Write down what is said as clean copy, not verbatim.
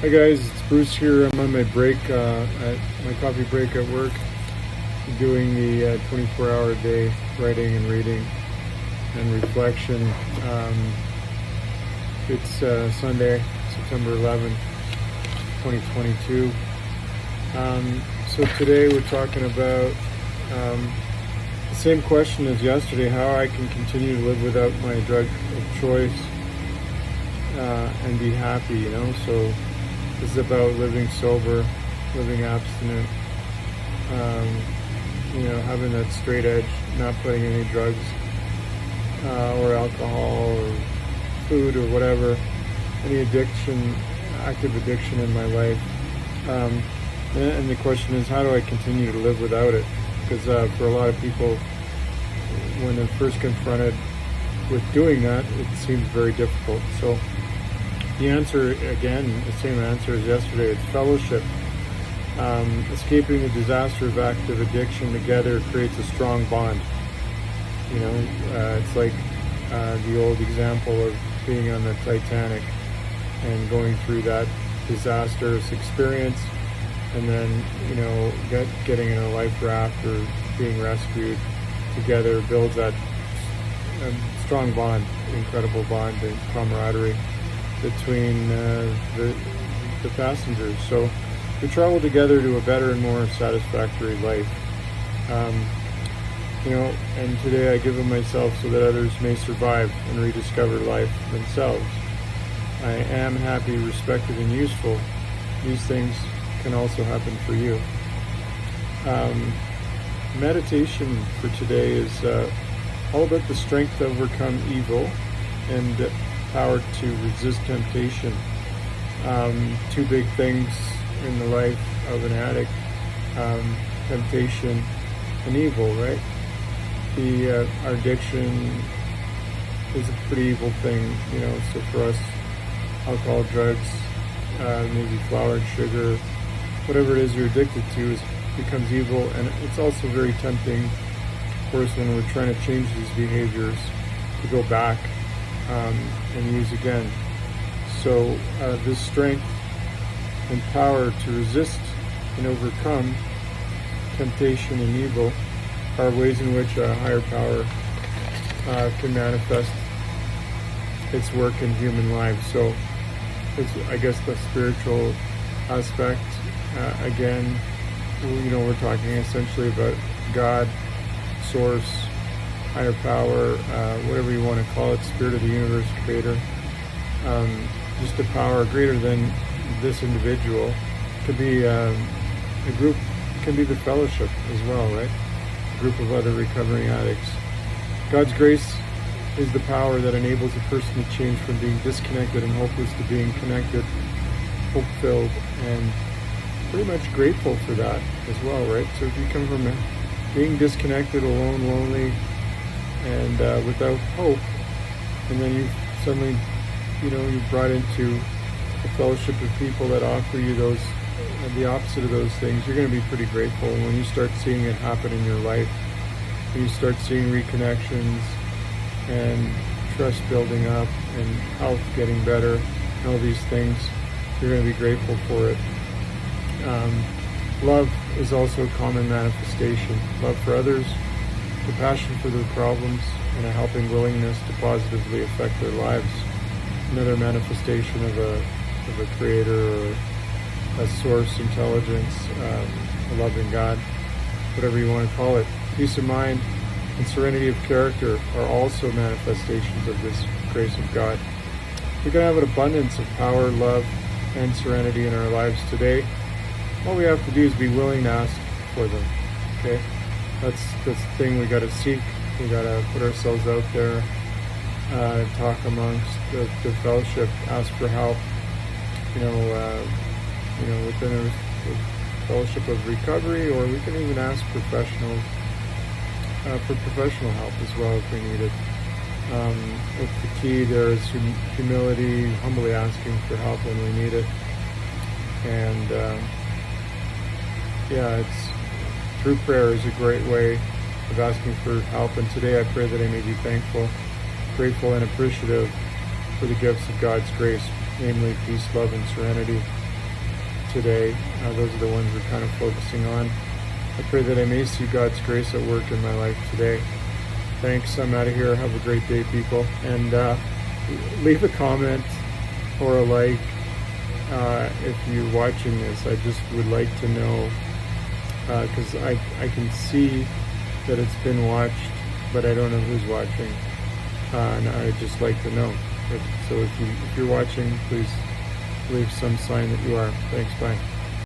Hi guys, it's Bruce here. I'm on my break, at my coffee break at work, doing the 24-hour day writing and reading and reflection. It's Sunday, September 11th, 2022. So today we're talking about the same question as yesterday: how I can continue to live without my drug of choice and be happy. So. This is about living sober, living abstinent, having that straight edge, not putting any drugs or alcohol or food or whatever, any addiction, active addiction in my life. And the question is, how do I continue to live without it? Because for a lot of people, when they're first confronted with doing that, it seems very difficult. So the answer, again, the same answer as yesterday: it's fellowship. Escaping the disaster of active addiction together creates a strong bond. It's like the old example of being on the Titanic and going through that disastrous experience, and then getting in a life raft or being rescued together builds that strong bond, incredible bond and camaraderie between the passengers. So we travel together to a better and more satisfactory life. And today I give of myself so that others may survive and rediscover life themselves. I am happy, respected, and useful. These things can also happen for you. Meditation for today is all about the strength to overcome evil and power to resist temptation. Two big things in the life of an addict: temptation and evil, right? Our addiction is a pretty evil thing, so for us, alcohol, drugs, maybe flour and sugar, whatever it is you're addicted to becomes evil. And it's also very tempting, of course, when we're trying to change these behaviors, to go back and use again. So this strength and power to resist and overcome temptation and evil are ways in which a higher power can manifest its work in human lives. So it's, I guess, the spiritual aspect. Again, we're talking essentially about God, source, higher power, whatever you want to call it, spirit of the universe, creator, just a power greater than this individual. Could be a group, can be the fellowship as well, right? A group of other recovering addicts. God's grace is the power that enables a person to change from being disconnected and hopeless to being connected, hope-filled, and pretty much grateful for that as well, right? So if you come from being disconnected, alone, lonely, and without hope, and then you suddenly, you're brought into a fellowship of people that offer you those, the opposite of those things, you're going to be pretty grateful. And when you start seeing it happen in your life, when you start seeing reconnections and trust building up and health getting better and all these things, you're going to be grateful for it. Love is also a common manifestation. Love for others, compassion for their problems, and a helping willingness to positively affect their lives. Another manifestation of a creator or a source, intelligence, a loving God, whatever you want to call it. Peace of mind and serenity of character are also manifestations of this grace of God. We can have an abundance of power, love, and serenity in our lives today. All we have to do is be willing to ask for them. Okay, that's the thing we got to seek. We got to put ourselves out there, talk amongst the fellowship, ask for help. Within a fellowship of recovery, or we can even ask professionals for professional help as well if we need it. If the key there is humility, humbly asking for help when we need it, and it's through prayer is a great way of asking for help. And today I pray that I may be thankful, grateful, and appreciative for the gifts of God's grace, namely peace, love, and serenity. today. Those are the ones we're kind of focusing on. I pray that I may see God's grace at work in my life today. Thanks. I'm out of here. Have a great day, people. And leave a comment or a like if you're watching this. I just would like to know, because I can see that it's been watched, but I don't know who's watching. And I'd just like to know. So if you're watching, please leave some sign that you are. Thanks. Bye.